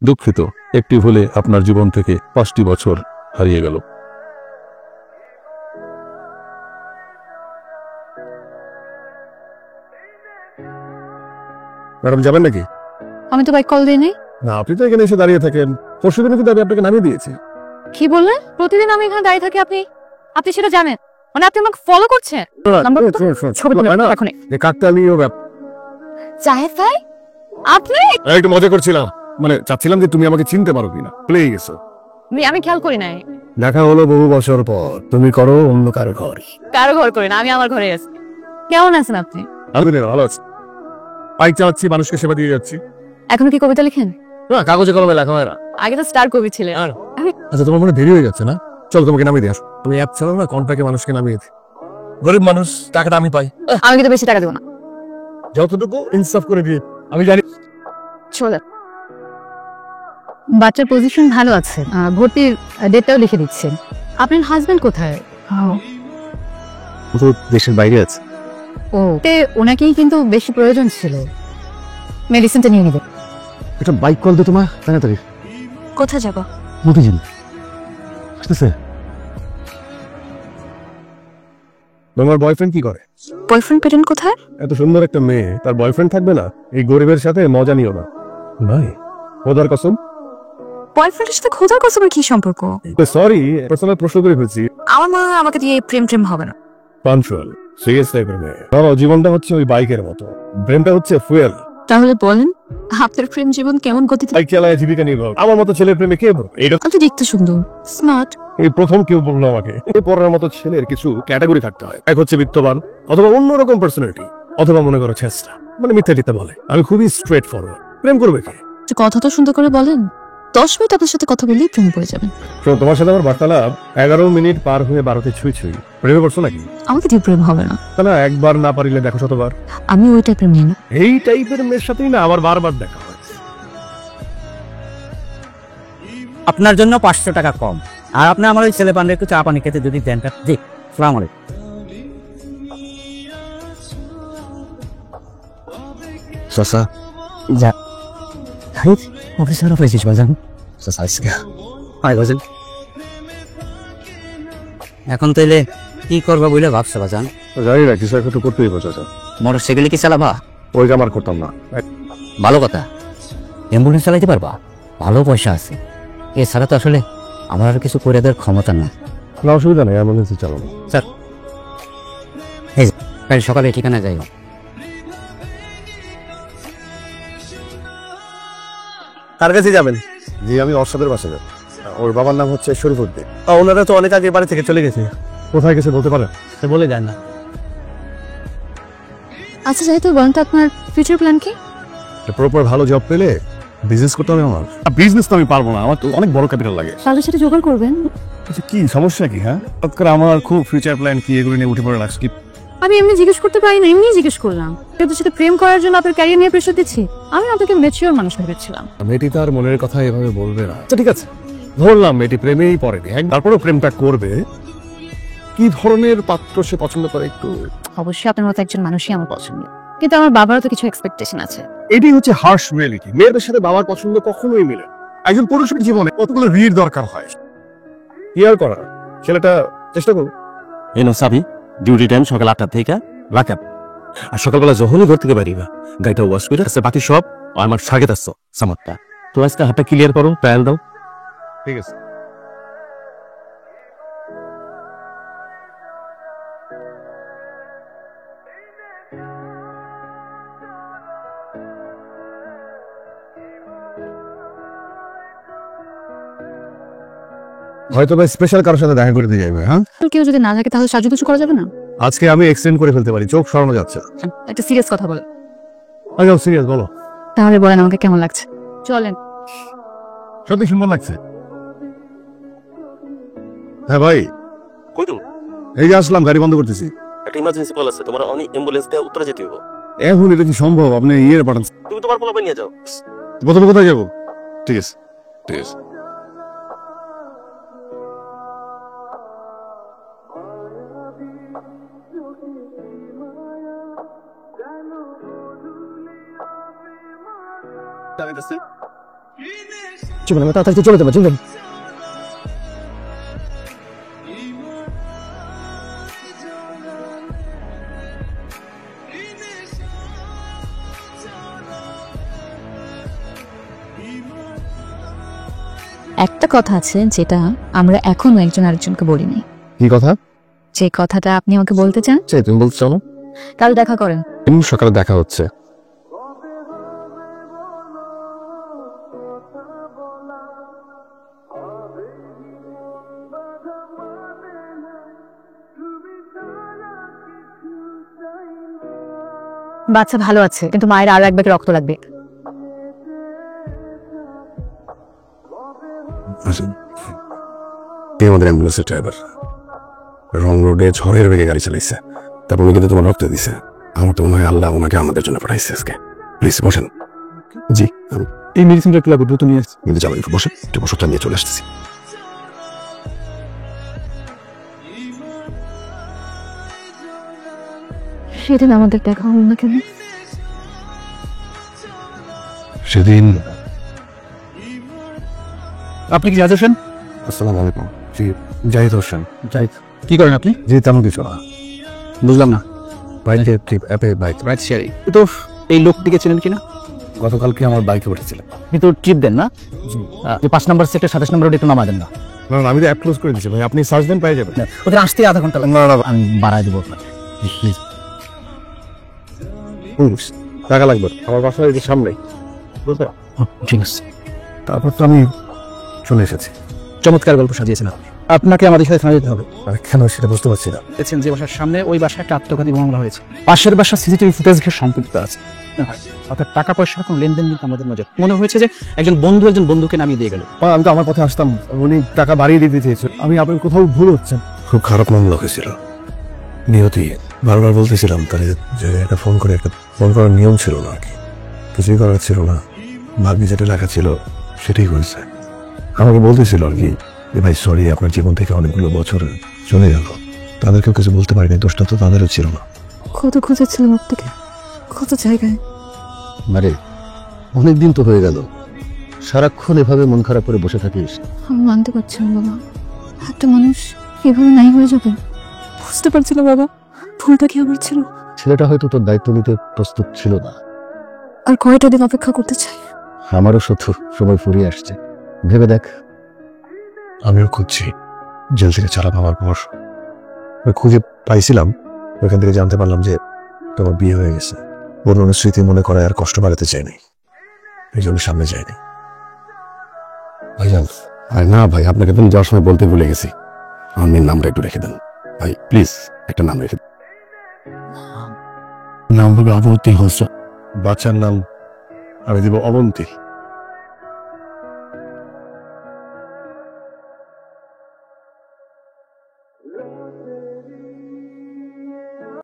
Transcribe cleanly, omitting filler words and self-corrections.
দুঃখিত, একটি ভুলে আপনার জীবন থেকে 5টি বছর হারিয়ে গেল। ম্যাডাম যাবেন নাকি? আমি তো বাইক কল দিইনি। না, আপনি তো এখানে এসে দাঁড়িয়ে থাকেন। পরশুদিন কিন্তু আমি আপনাকে নামিয়ে দিয়েছি। কি বললেন? প্রতিদিন আমি এখানে দাঁড়িয়ে থাকি, আপনি আপনি সেটা জানেন? মানে আপনি আমাকে ফলো করছেন? ছবি তুলে এখনই। কাকতালীয় ব্যাপার। জাহেদ ভাই, আপনি? একটু মজা করছিলাম, মানে চাচ্ছিলাম যে তুমি আমাকে চিনতে পারো কিনা। প্লেয়ে গেছো। আমি খেয়াল করি নাই। দেখা হলো বহু বছর পর, তুমি করো অন্য কারো ঘর। কারো ঘর করি না, আমি আমার ঘরে আছি। কেমন আছেন আপনি? আলহামদুলিল্লাহ ভালো আছি। বাইক চালাচ্ছি, মানুষকে সেবা দিয়ে যাচ্ছি। এখনো কি কবিতা লিখেন? না, কাগজে কলমে লেখা হয় না। আগে তো স্টার কবি ছিলেন। আচ্ছা, তোমার মনে দেরি হয়ে যাচ্ছে না? চলো তোমাকে নামিয়ে দিয়ে আসো। তুমি অ্যাপ চালাও না, কন্টাক্টে মানুষকে নামিয়ে দিই। গরিব মানুষ, টাকাটা আমি পাই। আমি কিন্তু বেশি টাকা দেবো না। যতটুকু ইনসাফ করে দিয়ে আমি জানি। চলে বাচ্চার পজিশন ভালো আছে, ভর্তির ডেটটাও লিখে দিচ্ছেন। আপনার হাজবেন্ড কোথায়? ও তো দেশের বাইরে আছে। ও, ওনাকেই কিন্তু বেশি প্রয়োজন ছিল। মেডিসিনটা নিয়ে নেবে। একটা বাইক কল দে তোমার, তাড়াতাড়ি। কোথায় যাবো? মতিঝিল আসতেছে। তোমার বয়ফ্রেন্ড কি করে? বয়ফ্রেন্ড পেটেন কোথায়? এত সুন্দর একটা মেয়ে, তার বয়ফ্রেন্ড থাকবে না? এই গরিবের সাথে মজা নিও না ভাই, খোদার কসম। বয়ফ্রেন্ডের সাথে খোদার কসমের কি সম্পর্ক? সরি, পার্সোনাল প্রশ্ন করে ফেলছি। আমার মনে হয় আমাকে দিয়ে প্রেম হবে না। পাঞ্চুয়াল, সিরিয়াস টাইপের মেয়ে। ধরো, জীবনটা হচ্ছে ওই বাইকের মতো, প্রেমটা হচ্ছে ফুয়েল। তাহলে বলেন, আপনার প্রেম জীবন কেমন গতিতে? বাইক চালায় জীবিকা নির্ভর। আমার মতো ছেলের প্রেমে কে পড়বে? এটা আপনি দেখতে সুন্দর, স্মার্ট। এই প্রথম কেউ বললো আমাকে। এই পড়ার মতো ছেলের কিছু ক্যাটাগরি থাকতে হয়। এক হচ্ছে বিত্তবান, অথবা অন্যরকম পার্সোনালিটি, অথবা মনে করো চেষ্টা, মানে মিথ্যা টিতে বলে। আমি খুবই স্ট্রেট ফরওয়ার্ড। প্রেম করবে কে? কথা তো সুন্দর করে বলেন। 10 মিনিট আপনার সাথে কথা বললেই প্রেমে পড়ে যাবেন। তোমার সাথে আমার বার্তালাপ 11 মিনিট পার হয়ে 12তে ছুঁই ছুঁই। প্রেমে পড়ছো নাকি? আমাকে দিয়ে প্রেম হবে না। না, একবার না পারিলে দেখো শতবার। আমি ওই টাইপের মেয়ে না। এই টাইপের মেয়ের সাথেই না আমার বারবার দেখা হয়। আপনার জন্য 500 টাকা কম, আর আপনি আমার ওই ছেলে পান্ডে একটু চা পানি খেতে যদি দেন। জি, সালাম আলাইকুম। সসা যা হাই, অফিসার হয়েছিস বাজান। সসা আজকে হাই বাজান, এখন তাইলে কি করবা বলে ভাবছো বাজান? জানি না, কিছু একটা করতেই বসেছে। মোটরসাইকেলে কি চালাবা? ওই আমার করতাম না। ভালো কথা, অ্যাম্বুলেন্স চালাইতে পারবা, ভালো পয়সা আছে। এছাড়া তো আসলে আমার আর কিছু করে দেওয়ার ক্ষমতা না। কোনো অসুবিধা নেই, অ্যাম্বুলেন্সে চালাবো। স্যার, এই কাল সকালে ঠিকানা যাই। কার কাছে যাবেন? জি, আমি অর্ষাদের বাসা যাব। ওর বাবার নাম হচ্ছে শরীফুদ্দিন। ওনারা তো অনেক আগে বাড়ি থেকে চলে গেছে। কোথায় গেছে বলতে পারেন? সে বলে যান না। আচ্ছা, যেহেতু বলেন তো আপনার ফিউচার প্ল্যান কি? প্রপার ভালো জব পেলে বিজনেস করতে হবে আমার। বিজনেস তো আমি পারবো না, আমার তো অনেক বড় ক্যাপিটাল লাগে। তাদের সাথে জোগাড় করবেন। আচ্ছা, কি সমস্যা কি? হ্যাঁ, তৎকার আমার খুব ফিউচার প্ল্যান কি, এগুলো নিয়ে উঠে পড়ে লাগছে কি? আমি এমনি জিজ্ঞেস করতে পারি না, এমনি জিজ্ঞেস করলাম। আপনার সাথে প্রেম করার জন্য আপনার ক্যারিয়ার নিয়ে প্রেশার দিচ্ছি? আমি আপনাকে ম্যাচিওর মানুষ ভেবেছিলাম। মেয়েটি তার মনের কথা এভাবে বলবে না। আচ্ছা ঠিক আছে, ধরলাম মেয়েটি প্রেমেই পড়েনি, তারপরেও প্রেমটা করবে। কি ধরনের পাত্র সে পছন্দ করে একটু? অবশ্যই আপনার মতো একজন মানুষই আমার পছন্দ, কিন্তু আমার বাবারও তো কিছু এক্সপেকটেশন আছে। এটাই হচ্ছে হার্শ রিয়েলিটি। মেয়েদের সাথে বাবার পছন্দ কখনোই মিলে না। একজন পুরুষের জীবনে কতগুলো রির দরকার হয়। কি আর করা, ছেলেটা চেষ্টা করুন। এনো সাবি, ডিউটি টাইম সকাল 8টা থেকে রাখাব। আর সকালবেলা যখনই ঘর থেকে বাড়িবা, গাড়িটা ওয়াশ করে আছে, বাকি সব আমার স্বাগত আসছো সামারটা। তো আজকে হাতটা ক্লিয়ার করো, ট্রায়াল দাও। ঠিক আছে। হয়তো ভাই স্পেশাল কারোর সাথে দেখা করে দিয়ে যাবে। হ্যাঁ, কেউ যদি না থাকে তাহলে সাজুগুজু করা যাবে না? আজকে আমি এক্সটেন্ড করে ফেলতে পারি, চোখ সরানো যাচ্ছে না। একটা সিরিয়াস কথা বলেন। একদম সিরিয়াস, বলো। তাহলে বলেন আমাকে কেমন লাগছে। চলেন। সত্যি সুন্দর লাগছে। হ্যাঁ ভাই, কই তো এই যে আসলাম, গাড়ি বন্ধ করতেছি। একটা ইমার্জেন্সি কল আছে, তোমার অনেক অ্যাম্বুলেন্স দিয়ে উত্তরে যেতে হবে। এখন এটা কি সম্ভব? আপনি ইয়ে পাঠান। তুমি তোমার পোলাপাই নিয়ে যাও। প্রথমে কোথায় যাবো? ঠিক আছে, ঠিক আছে। দাঁড়াইতেছে চলুন আমরা তাড়াতাড়ি চলে যাবো, চলুন। একটা কথা আছে যেটা আমরা এখনো একজন আরেকজনকে বলিনি, কি কথা? যে কথাটা আপনি আমাকে বলতে চান। চাই তুমি বলতে চাও না? কাল দেখা করেন। সকালে দেখা হচ্ছে। বাচ্চা ভালো আছে, কিন্তু মায়ের আরো এক ব্যাগ রক্ত লাগবে। আমাদের অ্যাম্বুলেন্সের ড্রাইভার রং রোডে ঝড়ের বেগে গাড়ি চালাইছে, তারপর উনি কিন্তু তোমার রক্ত দিছে। আমার তো মনে হয় আল্লাহ ওনাকে আমাদের জন্য পাঠাইছে আজকে। প্লিজ বসেন। জি, এই মেডিসিনটা একটু লাগবে, দ্রুত নিয়ে আসছি। কিন্তু যাবেন, একটু বসে, একটু ওষুধটা নিয়ে চলে আসতেছি। সেদিন আমাদের দেখা হলো না কেন? সেদিন আপনি কি জাহিদ হোসেন? আসসালামু আলাইকুম। জি, জাহিদ হোসেন। জাহিদ, কি করেন আপনি? জি, তেমন কিছু না। বুঝলাম না। বাইকে ট্রিপ অ্যাপে বাইক। Right sharing. তো এই লোকটিকে চেনেন কিনা? গতকালকে আমার বাইকে উঠেছিলাম। আপনি তো টিপ দেন না? যে 5 নম্বর সেক্টর 27 নম্বর রোডে একটু নামা দেন না। না না, আমি তো অ্যাপ ক্লোজ করে দিচ্ছি ভাই, আপনি সার্চ দেন পেয়ে যাবেন। ওদের আসতে আধা ঘন্টা লাগবে। না না, আমি বাড়ায় দেবো আপনাকে, প্লিজ। টাকা লাগবে, আমার বাসার এই যে সামনেই, বুঝলে? ঠিক আছে। তারপর তো আমি চলে এসেছি। চমৎকার গল্প সাজিয়েছেন আপনি। আপনাকে আমাদের সাথে থানা যেতে হবে। আর কেন সেটা বুঝতে পারছি না। দেখছেন যে বাসার সামনে ওই বাসায় একটা আত্মঘাতী মামলা হয়েছে। পাশের বাসার সিসিটিভি ফুটেজ ঘের সম্পৃক্ত আছে। অর্থাৎ টাকা পয়সার কোনো লেনদেন কিন্তু আমাদের নজর। মনে হয়েছে যে একজন বন্ধুকে নামিয়ে দিয়ে গেল। আমি তো আমার পথে আসতাম, উনি টাকা বাড়িয়ে দিতে চেয়েছিল। আমি আপনার কোথাও ভুল হচ্ছেন। খুব খারাপ মামলা হয়েছিল। নিয়তি বারবার বলতেছিলাম তাহলে যে একটা ফোন করার নিয়ম ছিল না, আর কি কিছুই করার ছিল না। ভাগ্যে যেটা লেখা ছিল সেটাই হয়েছে। আমাকে বলতেছিল আর কি যে ভাই সরি, আপনার জীবন থেকে অনেকগুলো বছর চলে গেল। তাদেরকেও কিছু বলতে পারিনি, দোষটা তো তাদেরও ছিল না। কত খুঁজেছিলাম আপনাকে, কত জায়গায়। আরে অনেকদিন তো হয়ে গেল, সারাক্ষণ এভাবে মন খারাপ করে বসে থাকিস। আমি মানতে পারছি না বাবা, একটা মানুষ এভাবে নাই হয়ে যাবে। বুঝতে পারছি না বাবা, ভুলটা কি আমার ছিল? ছেলেটা হয়তো তোর দায়িত্ব নিতে প্রস্তুত ছিল না। আর কয়টা দিন অপেক্ষা করতে চাই? আমারও শত্রু সময় ফুরিয়ে আসছে, ভেবে দেখ। আমিও খুঁজছি, জেল থেকে ছাড়া পাওয়ার পর খুঁজে পাইছিলাম। ওখান থেকে জানতে পারলাম যে তোমার বিয়ে হয়ে গেছে। পুরনো স্মৃতি মনে করায় আর কষ্ট বাড়াতে চাইনি, এই জন্য সামনে যায়নি। ভাইজান, না ভাই, আপনাকে তো যাওয়ার সময় বলতে ভুলে গেছি, আমার মেয়ের নামটা একটু রেখে দেন ভাই, প্লিজ একটা নাম রেখে দেন। নাম হবে অবন্তী হোসেন। বাচ্চার নাম আমি দেব অবন্তী।